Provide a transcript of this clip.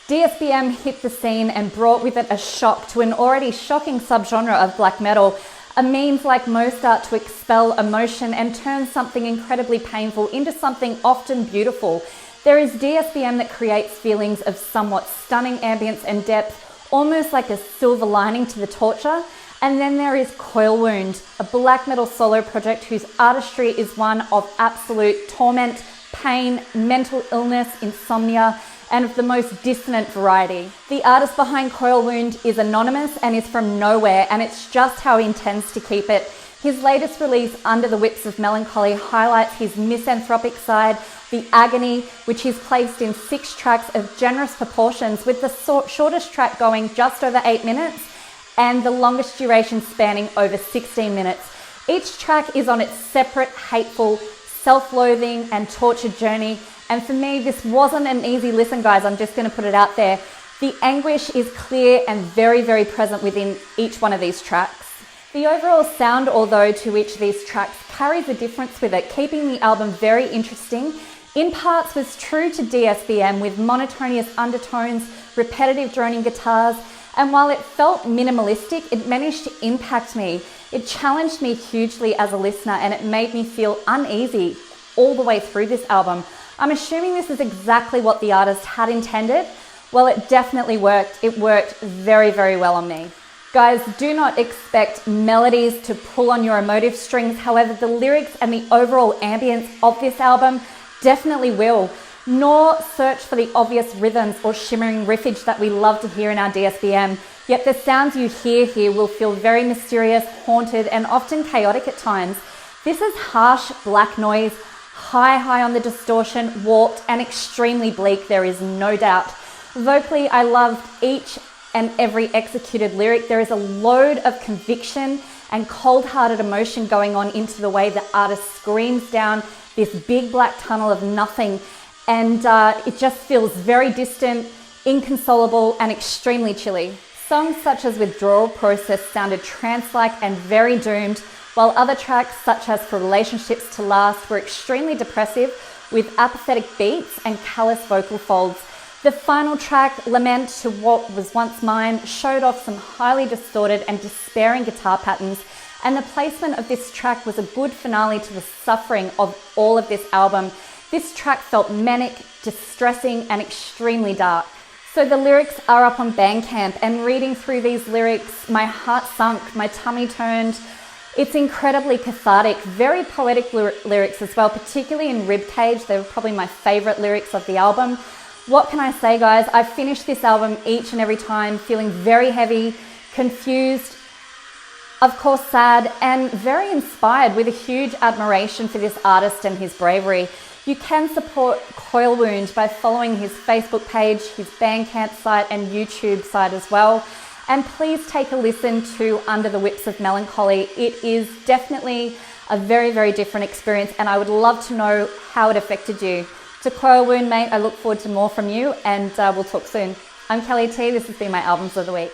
DSBM hit the scene and brought with it a shock to an already shocking subgenre of black metal, a means like most art to expel emotion and turn something incredibly painful into something often beautiful. There is DSBM that creates feelings of somewhat stunning ambience and depth, almost like a silver lining to the torture. And then there is Coilwound, a black metal solo project whose artistry is one of absolute torment, pain, mental illness, insomnia, and of the most dissonant variety. The artist behind Coilwound is anonymous and is from nowhere, and it's just how he intends to keep it. His latest release, Under the Whips of Melancholy, highlights his misanthropic side, the agony, which he's placed in 6 tracks of generous proportions, with the shortest track going just over 8 minutes and the longest duration spanning over 16 minutes. Each track is on its separate, hateful, self-loathing and tortured journey. And for me, this wasn't an easy listen, guys. I'm just going to put it out there. The anguish is clear and very, very present within each one of these tracks. The overall sound, although to each of these tracks, carries a difference with it, keeping the album very interesting. In parts was true to DSBM with monotonous undertones, repetitive droning guitars, and while it felt minimalistic, it managed to impact me. It challenged me hugely as a listener, and it made me feel uneasy all the way through this album. I'm assuming this is exactly what the artist had intended. Well, it definitely worked. It worked very, very well on me. Guys, do not expect melodies to pull on your emotive strings. However, the lyrics and the overall ambience of this album definitely will. Nor search for the obvious rhythms or shimmering riffage that we love to hear in our DSBM. Yet the sounds you hear here will feel very mysterious, haunted, and often chaotic at times. This is harsh black noise, high on the distortion, warped and extremely bleak, there is no doubt. Vocally, I loved each and every executed lyric. There is a load of conviction and cold-hearted emotion going on into the way the artist screams down this big black tunnel of nothing. And it just feels very distant, inconsolable, and extremely chilly. Songs such as Withdrawal Process sounded trance-like and very doomed, while other tracks such as For Relationships to Last were extremely depressive with apathetic beats and callous vocal folds. The final track, Lament to What Was Once Mine, showed off some highly distorted and despairing guitar patterns, and the placement of this track was a good finale to the suffering of all of this album. This track felt manic, distressing, and extremely dark. So the lyrics are up on Bandcamp, and reading through these lyrics, my heart sunk, my tummy turned. It's incredibly cathartic, very poetic lyrics as well, particularly in Ribcage. They were probably my favorite lyrics of the album. What can I say, guys? I finished this album each and every time feeling very heavy, confused, of course sad, and very inspired, with a huge admiration for this artist and his bravery. You can support Coilwound by following his Facebook page, his Bandcamp site and YouTube site as well. And please take a listen to Under the Whips of Melancholy. It is definitely a very, very different experience, and I would love to know how it affected you. To Coilwound, mate, I look forward to more from you, and we'll talk soon. I'm Kelly T. This has been my Albums of the Week.